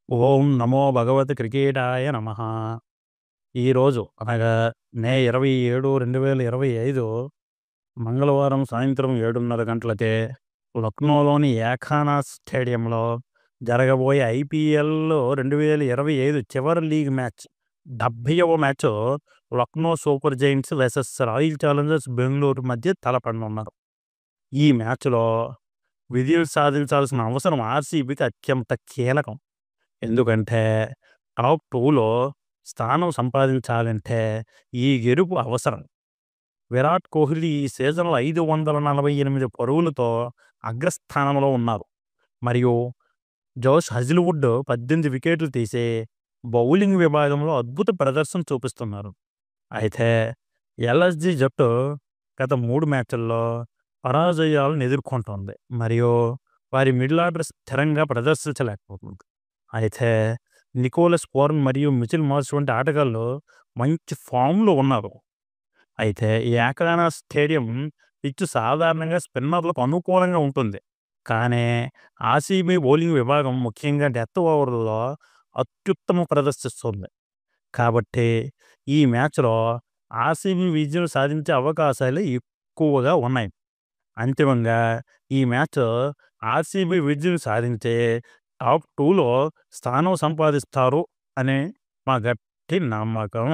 ఓం నమో భగవతి క్రికేటాయ నమః. ఈరోజు అనగా మే 27, 2025 మంగళవారం సాయంత్రం 7:30 గంటలకే లక్నోలోని యాఖానా స్టేడియంలో జరగబోయే ఐపీఎల్ 2025 చివరి లీగ్ మ్యాచ్ 70వ match Lucknow super giants versus royal challengers Bengaluru మధ్య తలపడనున్నారు. ఈ మ్యాచ్‌లో విజయం సాధించాల్సిన అవసరం ఆర్‌సీబీకి అత్యంత కీలకం. ఎందుకంటే టాప్ 2లో స్థానం సంపాదించాలంటే ఈ గెలుపు అవసరం. విరాట్ కోహ్లీ ఈ సీజన్‌లో 548 పరుగులతో అగ్రస్థానంలో ఉన్నారు. మరియు జోష్ హజిల్వుడ్ 18 వికెట్లు తీసి బౌలింగ్ విభాగంలో అద్భుత ప్రదర్శన చూపిస్తున్నారు. అయితే ఎల్ఎస్జీ జట్టు గత 3 మ్యాచ్‌ల్లో పరాజయాలను ఎదుర్కొంటోంది. మరియు వారి మిడిల్ ఆర్డర్ స్థిరంగా ప్రదర్శించలేకపోతుంది. అయితే నికోలస్ పూరన్ మరియు మిచెల్ మార్ష్ వంటి ఆటగాళ్ళు మంచి ఫామ్‌లో ఉన్నారు. అయితే ఈ యాకరానా స్టేడియం పిచ్ సాధారణంగా స్పిన్నర్లకు అనుకూలంగా ఉంటుంది. కానీ ఆర్‌సీబీ బౌలింగ్ విభాగం ముఖ్యంగా డెత్ ఓవర్‌లలో అత్యుత్తమ ప్రదర్శిస్తుంది. కాబట్టి ఈ మ్యాచ్‌లో ఆర్‌సీబీ విజయం సాధించే అవకాశాలు ఎక్కువగా ఉన్నాయి. అంతిమంగా ఈ మ్యాచ్ ఆర్‌సీబీ విజయం సాధించి టాప్ 2లో స్థానం సంపాదిస్తారు అనే మా గట్టి నమ్మకం.